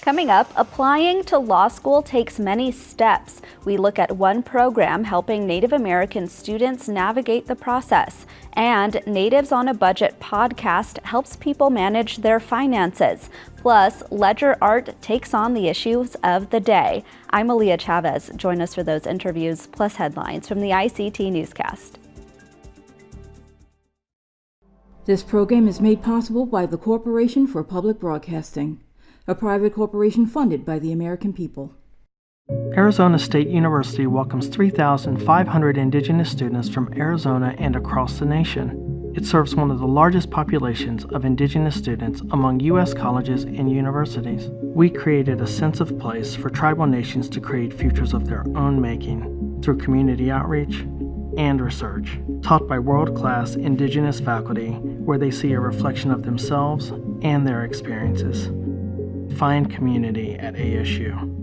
Coming up, applying to law school takes many steps. We look at one program helping Native American students navigate the process. And Natives on a Budget podcast helps people manage their finances. Plus, Ledger Art takes on the issues of the day. I'm Aaliyah Chavez. Join us for those interviews plus headlines from the ICT Newscast. This program is made possible by the Corporation for Public Broadcasting, a private corporation funded by the American people. Arizona State University welcomes 3,500 indigenous students from Arizona and across the nation. It serves one of the largest populations of indigenous students among U.S. colleges and universities. We created a sense of place for tribal nations to create futures of their own making through community outreach and research, taught by world-class indigenous faculty where they see a reflection of themselves and their experiences. Find community at ASU.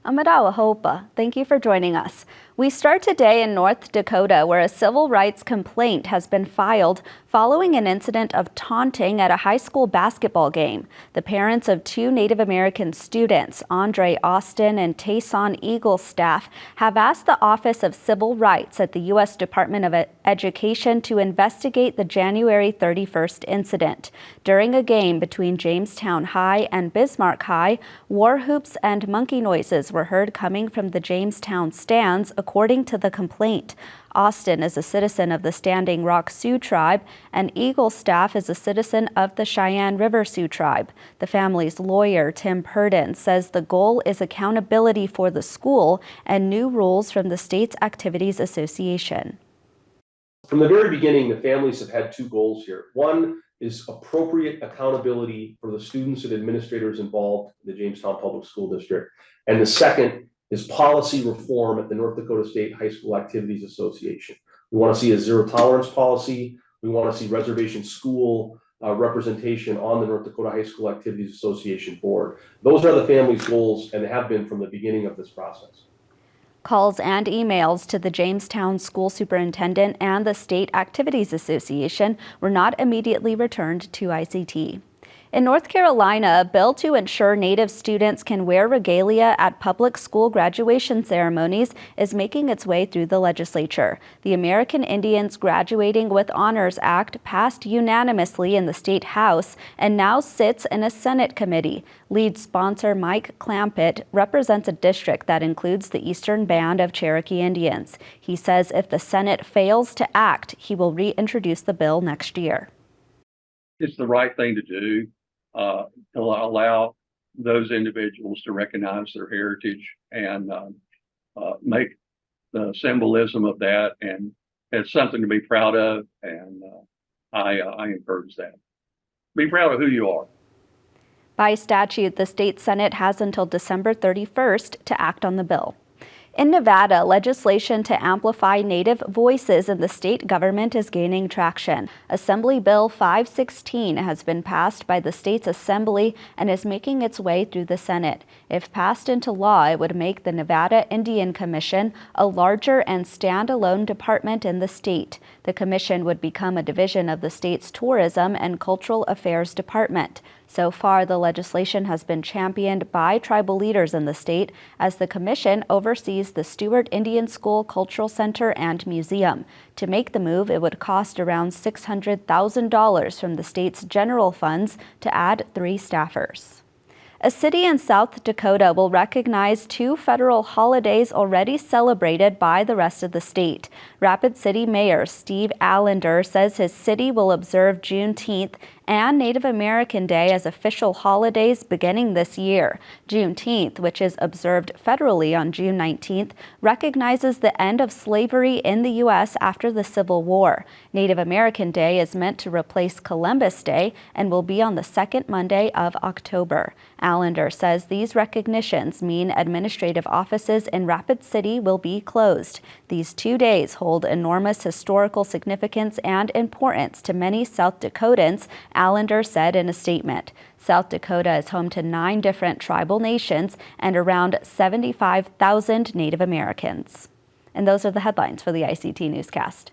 Amadawa Hopa, thank you for joining us. We start today in North Dakota, where a civil rights complaint has been filed following an incident of taunting at a high school basketball game. The parents of two Native American students, Andre Austin and Tayson Eaglestaff, have asked the Office of Civil Rights at the U.S. Department of Education to investigate the January 31st incident. During a game between Jamestown High and Bismarck High, war whoops and monkey noises were heard coming from the Jamestown stands, according to the complaint. Austin is a citizen of the Standing Rock Sioux tribe, and Eaglestaff is a citizen of the Cheyenne River Sioux tribe. The family's lawyer, Tim Purdon, says the goal is accountability for the school and new rules from the state's Activities Association. From the very beginning, the families have had two goals here. One is appropriate accountability for the students and administrators involved in the Jamestown Public School District. And the second is policy reform at the North Dakota State High School Activities Association. We want to see a zero tolerance policy. We want to see reservation school representation on the North Dakota High School Activities Association board. Those are the family's goals and have been from the beginning of this process. Calls and emails to the Jamestown school superintendent and the State Activities Association were not immediately returned to ICT. In North Carolina, a bill to ensure Native students can wear regalia at public school graduation ceremonies is making its way through the legislature. The American Indians Graduating with Honors Act passed unanimously in the state House and now sits in a Senate committee. Lead sponsor Mike Clampett represents a district that includes the Eastern Band of Cherokee Indians. He says if the Senate fails to act, he will reintroduce the bill next year. It's the right thing to do. To allow those individuals to recognize their heritage and make the symbolism of that, and it's something to be proud of, and I encourage that. Be proud of who you are. By statute, the state Senate has until December 31st to act on the bill. In Nevada, legislation to amplify Native voices in the state government is gaining traction. Assembly Bill 516 has been passed by the state's assembly and is making its way through the Senate. If passed into law, it would make the Nevada Indian Commission a larger and standalone department in the state. The commission would become a division of the state's Tourism and Cultural Affairs Department. So far, the legislation has been championed by tribal leaders in the state as the commission oversees the Stewart Indian School Cultural Center and Museum. To make the move, it would cost around $600,000 from the state's general funds to add 3 staffers. A city in South Dakota will recognize 2 federal holidays already celebrated by the rest of the state. Rapid City Mayor Steve Allender says his city will observe Juneteenth and Native American Day as official holidays beginning this year. Juneteenth, which is observed federally on June 19th, recognizes the end of slavery in the U.S. after the Civil War. Native American Day is meant to replace Columbus Day and will be on the second Monday of October. Allender says these recognitions mean administrative offices in Rapid City will be closed. These 2 days hold enormous historical significance and importance to many South Dakotans Allender said in a statement. South Dakota is home to 9 different tribal nations and around 75,000 Native Americans. And those are the headlines for the ICT Newscast.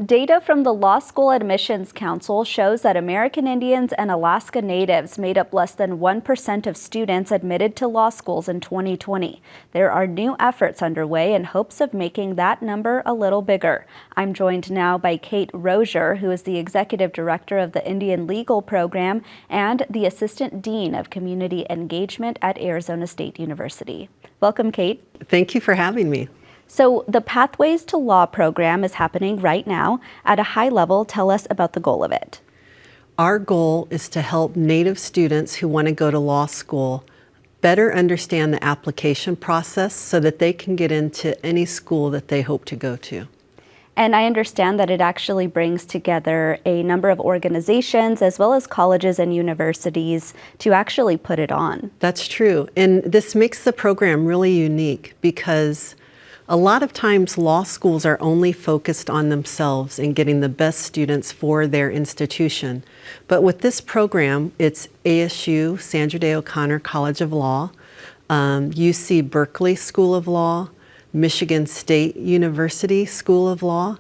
Data from the Law School Admissions Council shows that American Indians and Alaska Natives made up less than 1% of students admitted to law schools in 2020. There are new efforts underway in hopes of making that number a little bigger. I'm joined now by Kate Rosier, who is the Executive Director of the Indian Legal Program and the Assistant Dean of Community Engagement at Arizona State University. Welcome, Kate. Thank you for having me. So the Pathways to Law program is happening right now. At a high level, tell us about the goal of it. Our goal is to help Native students who want to go to law school better understand the application process so that they can get into any school that they hope to go to. And I understand that it actually brings together a number of organizations as well as colleges and universities to actually put it on. That's true. And this makes the program really unique because a lot of times law schools are only focused on themselves and getting the best students for their institution. But with this program, it's ASU, Sandra Day O'Connor College of Law, UC Berkeley School of Law, Michigan State University School of Law,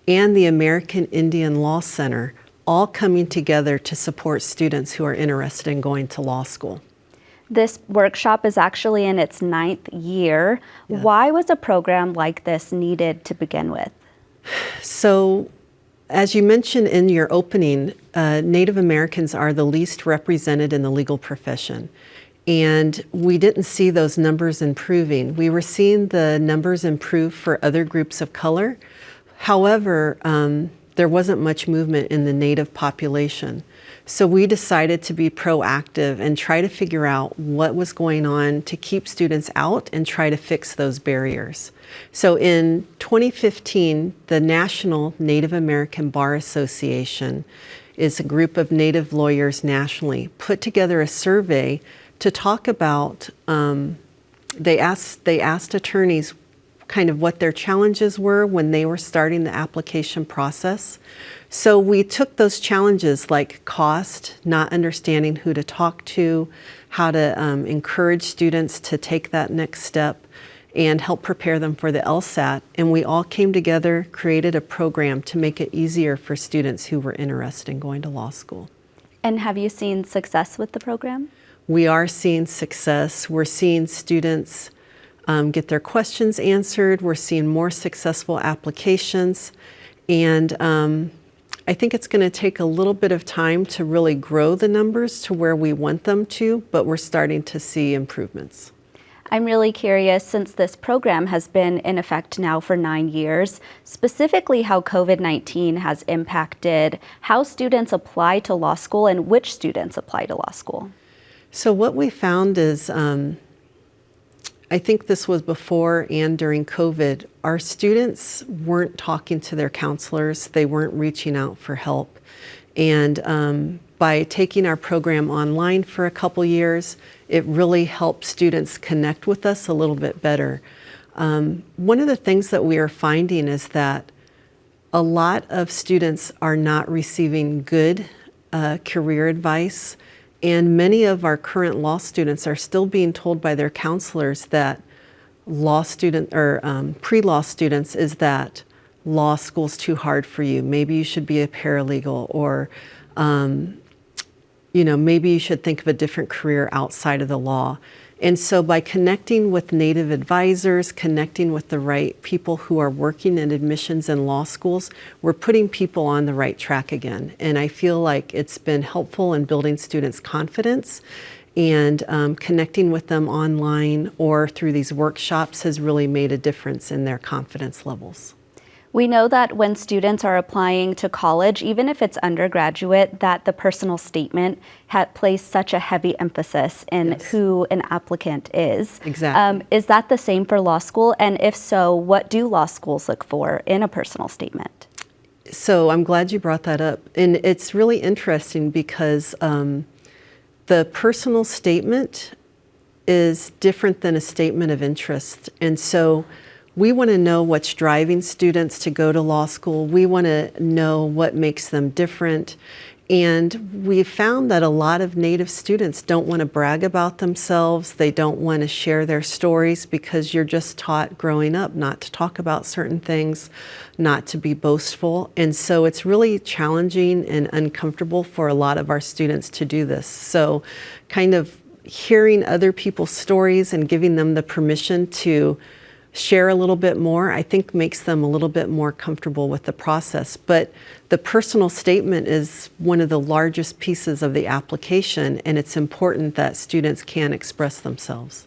and the American Indian Law Center, all coming together to support students who are interested in going to law school. This workshop is actually in its 9th year. Yes. Why was a program like this needed to begin with? So, as you mentioned in your opening, Native Americans are the least represented in the legal profession. And we didn't see those numbers improving. We were seeing the numbers improve for other groups of color. However, there wasn't much movement in the Native population. So we decided to be proactive and try to figure out what was going on to keep students out and try to fix those barriers. So in 2015, the National Native American Bar Association is a group of Native lawyers nationally, put together a survey to talk about, they asked attorneys kind of what their challenges were when they were starting the application process. So we took those challenges like cost, not understanding who to talk to, how to encourage students to take that next step and help prepare them for the LSAT. And we all came together, created a program to make it easier for students who were interested in going to law school. And have you seen success with the program? We are seeing success. We're seeing students get their questions answered. We're seeing more successful applications. And I think it's going to take a little bit of time to really grow the numbers to where we want them to, but we're starting to see improvements. I'm really curious, since this program has been in effect now for 9 years, specifically how COVID-19 has impacted how students apply to law school and which students apply to law school. So what we found is, I think this was before and during COVID, our students weren't talking to their counselors, they weren't reaching out for help. And by taking our program online for a couple years, it really helped students connect with us a little bit better. One of the things that we are finding is that a lot of students are not receiving good career advice. And many of our current law students are still being told by their counselors that law student or pre-law students is that law school's too hard for you. Maybe you should be a paralegal, or maybe you should think of a different career outside of the law. And so by connecting with Native advisors, connecting with the right people who are working in admissions and law schools, we're putting people on the right track again. And I feel like it's been helpful in building students' confidence, and connecting with them online or through these workshops has really made a difference in their confidence levels. We know that when students are applying to college, even if it's undergraduate, that the personal statement plays such a heavy emphasis in Yes. who an applicant is. Exactly. Is that the same for law school? And if so, what do law schools look for in a personal statement? So I'm glad you brought that up. And it's really interesting because the personal statement is different than a statement of interest. And so we want to know what's driving students to go to law school. We want to know what makes them different. And we found that a lot of Native students don't want to brag about themselves. They don't want to share their stories because you're just taught growing up not to talk about certain things, not to be boastful. And so it's really challenging and uncomfortable for a lot of our students to do this. So kind of hearing other people's stories and giving them the permission to share a little bit more, I think makes them a little bit more comfortable with the process. But the personal statement is one of the largest pieces of the application, and it's important that students can express themselves.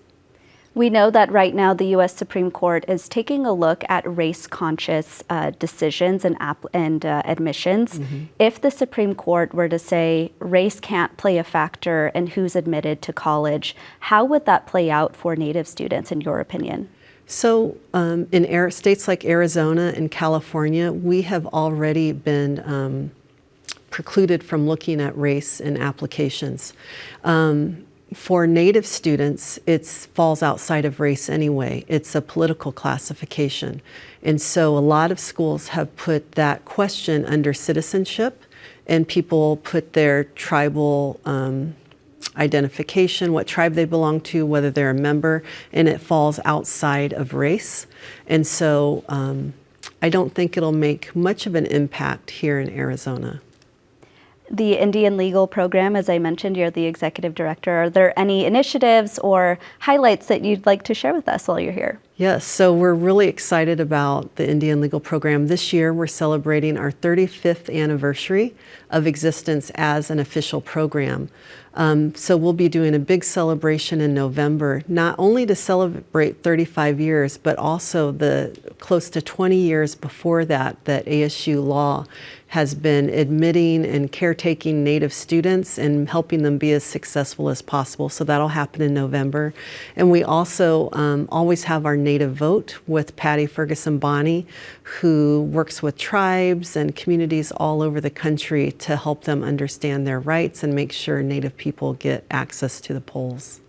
We know that right now the U.S. Supreme Court is taking a look at race-conscious decisions and admissions. Mm-hmm. If the Supreme Court were to say race can't play a factor in who's admitted to college, how would that play out for Native students, in your opinion? So in states like Arizona and California, we have already been precluded from looking at race in applications. For Native students, it falls outside of race anyway. It's a political classification. And so a lot of schools have put that question under citizenship, and people put their tribal identification, what tribe they belong to, whether they're a member, and it falls outside of race. And so I don't think it'll make much of an impact here in Arizona. The Indian Legal Program, as I mentioned, you're the executive director. Are there any initiatives or highlights that you'd like to share with us while you're here? Yes, so we're really excited about the Indian Legal Program. This year we're celebrating our 35th anniversary of existence as an official program. So we'll be doing a big celebration in November, not only to celebrate 35 years, but also the close to 20 years before that ASU law has been admitting and caretaking Native students and helping them be as successful as possible. So that'll happen in November. And we also always have our Native Vote with Patty Ferguson Bonney, who works with tribes and communities all over the country to help them understand their rights and make sure Native people get access to the polls.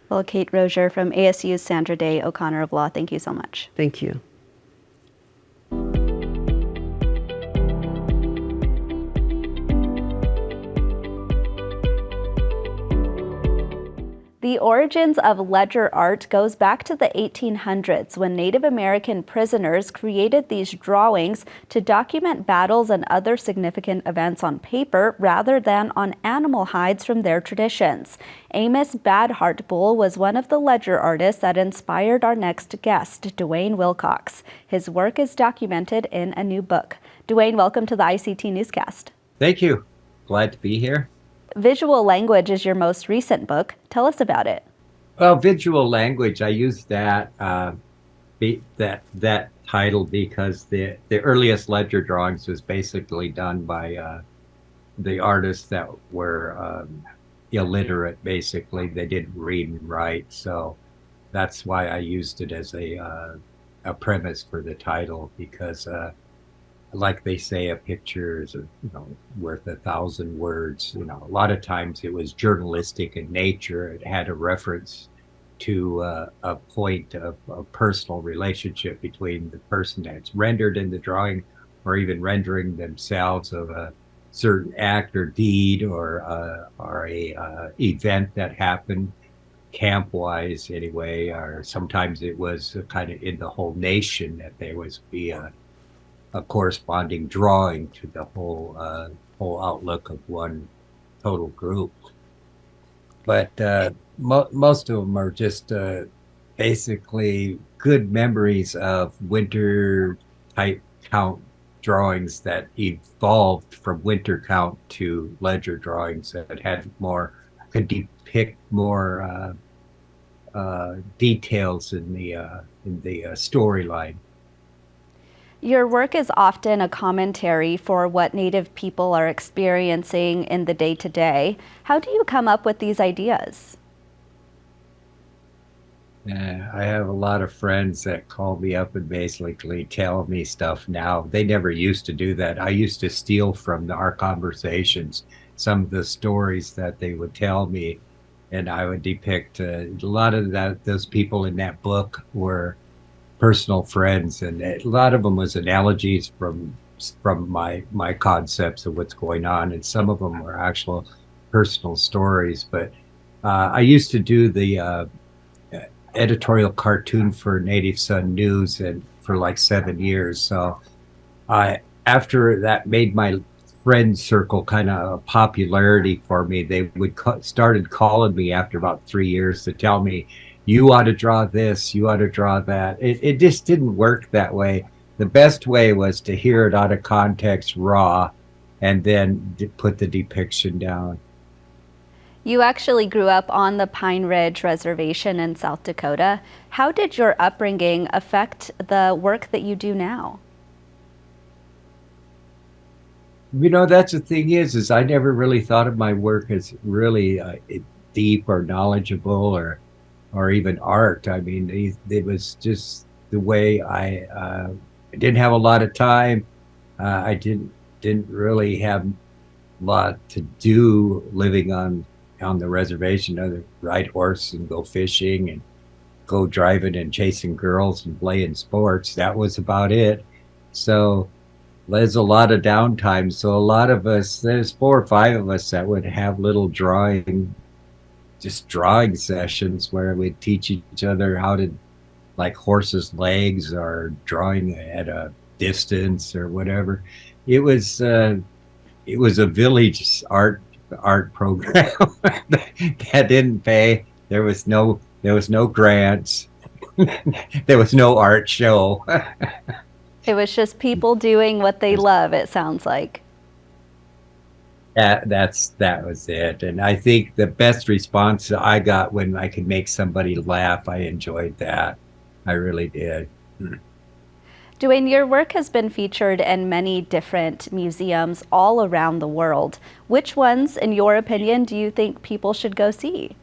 Well, Kate Rosier from ASU's Sandra Day O'Connor of Law, thank you so much. Thank you. The origins of ledger art goes back to the 1800s when Native American prisoners created these drawings to document battles and other significant events on paper rather than on animal hides from their traditions. Amos Bad Heart Bull was one of the ledger artists that inspired our next guest, Dwayne Wilcox. His work is documented in a new book. Dwayne, welcome to the ICT Newscast. Thank you. Glad to be here. Visual Language is your most recent book. Tell us about it. Well, visual language, I used that that title because the earliest ledger drawings was basically done by the artists that were illiterate. Basically, they didn't read and write, so that's why I used it as a premise for the title, because like they say, a picture is worth 1,000 words. A lot of times it was journalistic in nature. It had a reference to a point of a personal relationship between the person that's rendered in the drawing, or even rendering themselves of a certain act or deed or a event that happened camp-wise anyway. Or sometimes it was kind of in the whole nation that there was be a corresponding drawing to the whole outlook of one total group. But most of them are just basically good memories of winter type count drawings that evolved from winter count to ledger drawings that had could depict more details in the storyline. Your work is often a commentary for what Native people are experiencing in the day-to-day. How do you come up with these ideas? I have a lot of friends that call me up and basically tell me stuff now. They never used to do that. I used to steal from our conversations some of the stories that they would tell me, and I would depict a lot of those people in that book were personal friends, and a lot of them was analogies from my concepts of what's going on, and some of them were actual personal stories. But I used to do the editorial cartoon for Native Son News and for like 7 years. So I after that made my friend circle kind of a popularity for me. They would started calling me after about 3 years to tell me, you ought to draw this, you ought to draw that. It just didn't work that way. The best way was to hear it out of context, raw, and then put the depiction down. You actually grew up on the Pine Ridge Reservation in South Dakota. How did your upbringing affect the work that you do now? That's the thing is I never really thought of my work as really deep or knowledgeable or even art. I mean, it was just the way I didn't have a lot of time. I didn't really have a lot to do living on the reservation, other ride horse and go fishing and go driving and chasing girls and playing sports. That was about it. So there's a lot of downtime. So a lot of us, there's 4 or 5 of us that would have little drawing sessions where we'd teach each other how to, like, horses' legs or drawing at a distance or whatever. It was a village art program that didn't pay. There was no grants. There was no art show. It was just people doing what they love, it sounds like. That was it. And I think the best response I got when I could make somebody laugh, I enjoyed that. I really did. Dwayne, your work has been featured in many different museums all around the world. Which ones, in your opinion, do you think people should go see?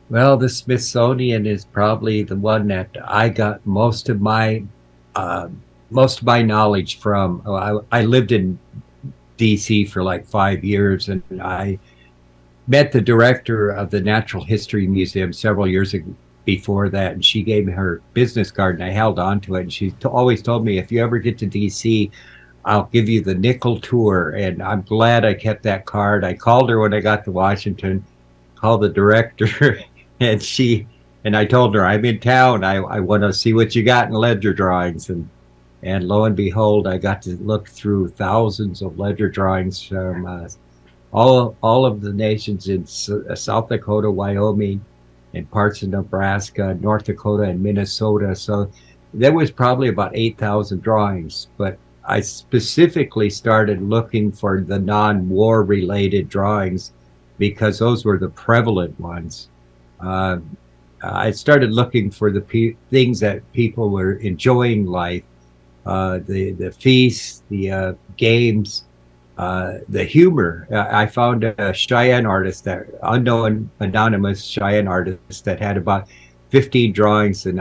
Well, the Smithsonian is probably the one that I got most of my knowledge from. I lived in D.C. for like 5 years, and I met the director of the Natural History Museum several years before that, and she gave me her business card, and I held on to it. And she always told me, if you ever get to D.C., I'll give you the nickel tour. And I'm glad I kept that card. I called her when I got to Washington, called the director, and I told her, I'm in town. I want to see what you got in ledger drawings. And lo and behold, I got to look through thousands of ledger drawings from all of the nations in South Dakota, Wyoming, and parts of Nebraska, North Dakota, and Minnesota. So there was probably about 8,000 drawings. But I specifically started looking for the non-war related drawings because those were the prevalent ones. I started looking for the things that people were enjoying life, the feasts, the games, the humor. I found a Cheyenne artist, that unknown, anonymous Cheyenne artist that had about 15 drawings, and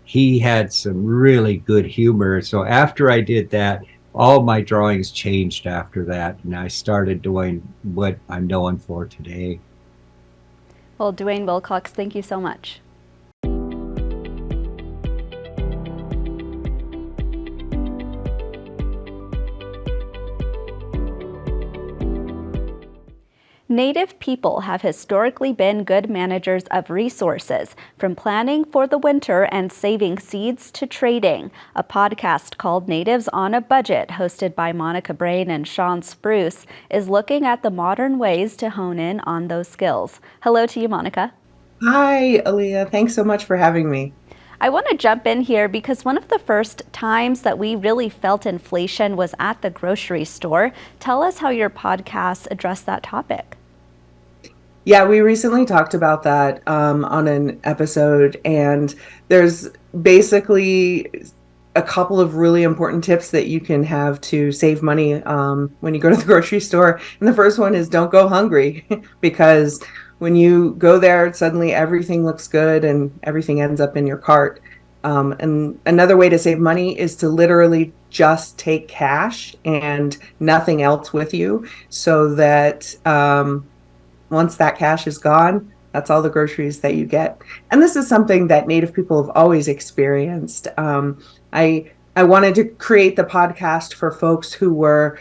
he had some really good humor. So after I did that, all my drawings changed after that, and I started doing what I'm known for today. Well, Dwayne Wilcox, thank you so much. Native people have historically been good managers of resources, from planning for the winter and saving seeds to trading. A podcast called Natives on a Budget, hosted by Monica Brain and Sean Spruce, is looking at the modern ways to hone in on those skills. Hello to you, Monica. Hi, Aaliyah. Thanks so much for having me. I want to jump in here because one of the first times that we really felt inflation was at the grocery store. Tell us how your podcast addressed that topic. Yeah, we recently talked about that on an episode, and there's basically a couple of really important tips that you can have to save money when you go to the grocery store. And the first one is don't go hungry, because when you go there, suddenly everything looks good and everything ends up in your cart. And another way to save money is to literally just take cash and nothing else with you, so that once that cash is gone, That's all the groceries that you get. And this is something that Native people have always experienced. I wanted to create the podcast for folks who were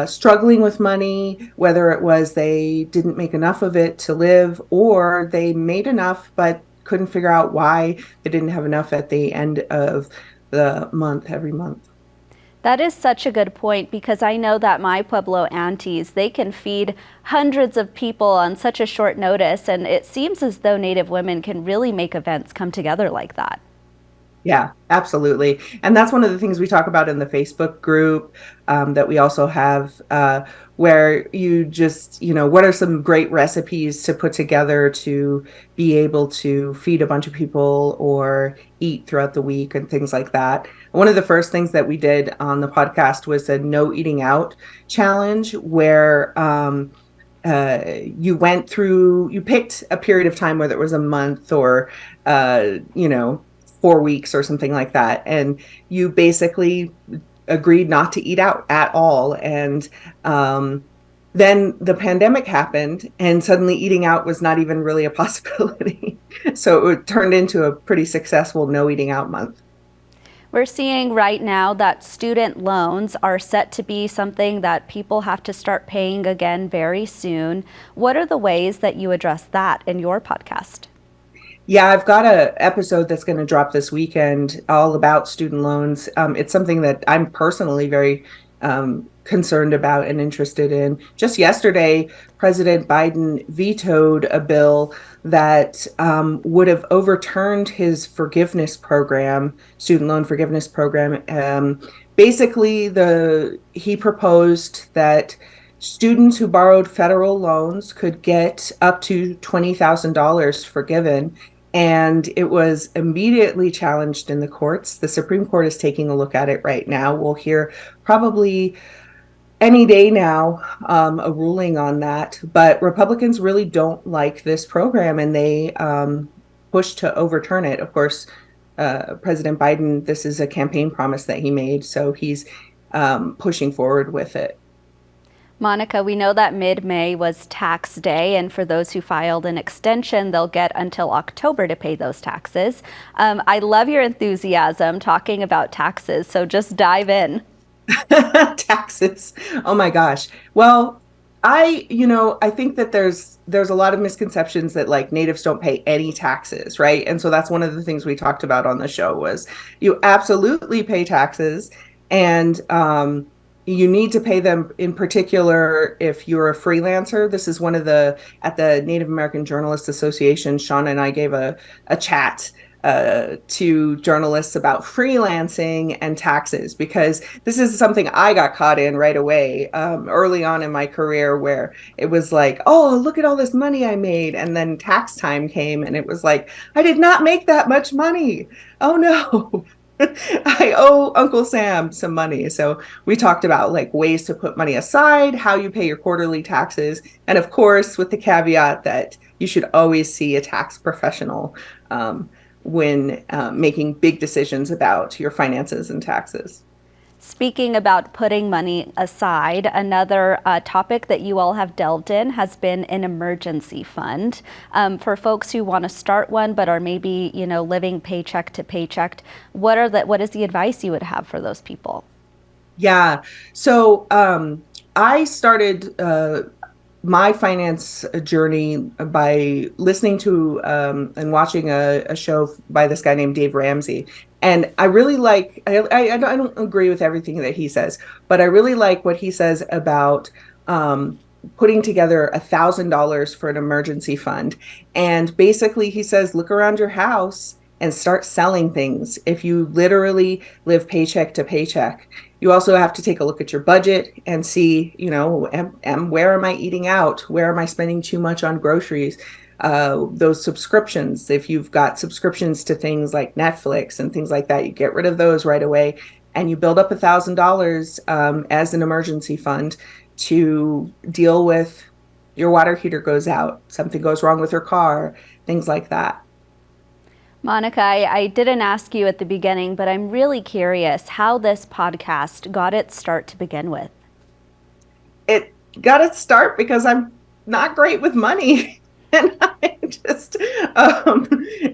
struggling with money, whether it was they didn't make enough of it to live, or they made enough but couldn't figure out why they didn't have enough at the end of the month, every month. That is such a good point, because I know that my Pueblo aunties, they can feed hundreds of people on such a short notice, and it seems as though Native women can really make events come together like that. Yeah, absolutely. And that's one of the things we talk about in the Facebook group that we also have, where you just, what are some great recipes to put together to be able to feed a bunch of people or eat throughout the week and things like that. One of the first things that we did on the podcast was a no eating out challenge, where you picked a period of time, whether it was a month or 4 weeks or something like that, and you basically agreed not to eat out at all. And then the pandemic happened, and suddenly eating out was not even really a possibility. So it turned into a pretty successful no eating out month. We're seeing right now that student loans are set to be something that people have to start paying again very soon. What are the ways that you address that in your podcast? Yeah, I've got an episode that's going to drop this weekend all about student loans. It's something that I'm personally very concerned about and interested in. Just yesterday, President Biden vetoed a bill that would have overturned his forgiveness program, student loan forgiveness program. Basically, he proposed that students who borrowed federal loans could get up to $20,000 forgiven. And it was immediately challenged in the courts. The Supreme Court is taking a look at it right now. We'll hear probably any day now a ruling on that. But Republicans really don't like this program, and they push to overturn it. Of course, President Biden, this is a campaign promise that he made, so he's pushing forward with it. Monica, we know that mid-May was tax day, and for those who filed an extension, they'll get until October to pay those taxes. I love your enthusiasm talking about taxes, so just dive in. Taxes. Oh my gosh. Well, I think that there's a lot of misconceptions that like natives don't pay any taxes, right? And so that's one of the things we talked about on the show was you absolutely pay taxes, and you need to pay them in particular if you're a freelancer. This is at the Native American Journalists Association, Shauna and I gave a chat to journalists about freelancing and taxes, because this is something I got caught in right away early on in my career, where it was like, oh, look at all this money I made. And then tax time came and it was like, I did not make that much money. Oh no. I owe Uncle Sam some money. So we talked about like ways to put money aside, how you pay your quarterly taxes, and of course with the caveat that you should always see a tax professional when making big decisions about your finances and taxes. Speaking about putting money aside, another topic that you all have delved in has been an emergency fund. For folks who want to start one but are maybe, living paycheck to paycheck, what is the advice you would have for those people? Yeah. So I started my finance journey by listening to and watching a show by this guy named Dave Ramsey. And I really like, I don't agree with everything that he says, but I really like what he says about putting together $1,000 for an emergency fund. And basically he says, look around your house and start selling things. If you literally live paycheck to paycheck, you also have to take a look at your budget and see, where am I eating out? Where am I spending too much on groceries? Those subscriptions, if you've got subscriptions to things like Netflix and things like that, you get rid of those right away, and you build up $1,000 as an emergency fund to deal with your water heater goes out, something goes wrong with your car, things like that. Monica, I didn't ask you at the beginning, but I'm really curious how this podcast got its start to begin with. It got its start because I'm not great with money. And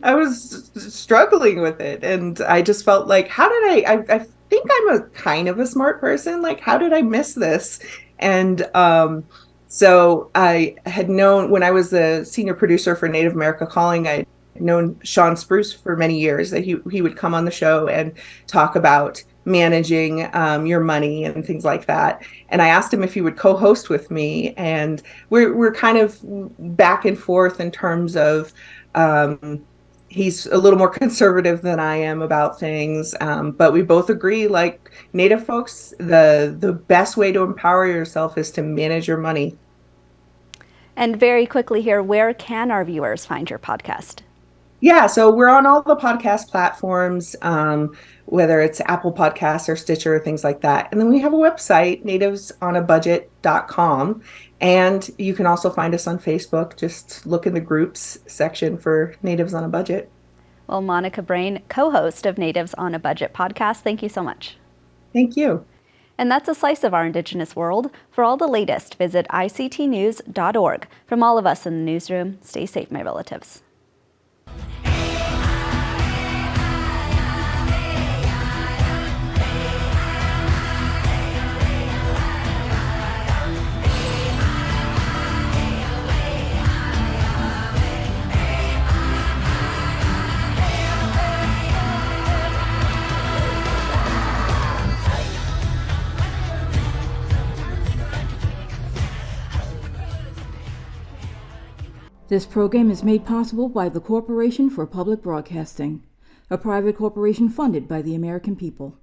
I was struggling with it. And I just felt like, how did I think I'm a kind of a smart person. Like, how did I miss this? And so I had known when I was the senior producer for Native America Calling, I had known Sean Spruce for many years, that he would come on the show and talk about managing your money and things like that. And I asked him if he would co-host with me, and we're kind of back and forth in terms of he's a little more conservative than I am about things, but we both agree, like Native folks, the best way to empower yourself is to manage your money. And very quickly here, where can our viewers find your podcast? Yeah, so we're on all the podcast platforms, whether it's Apple Podcasts or Stitcher, things like that. And then we have a website, nativesonaBudget.com. And you can also find us on Facebook. Just look in the groups section for Natives on a Budget. Well, Monica Brain, co-host of Natives on a Budget podcast, thank you so much. Thank you. And that's a slice of our Indigenous world. For all the latest, visit ictnews.org. From all of us in the newsroom, stay safe, my relatives. This program is made possible by the Corporation for Public Broadcasting, a private corporation funded by the American people.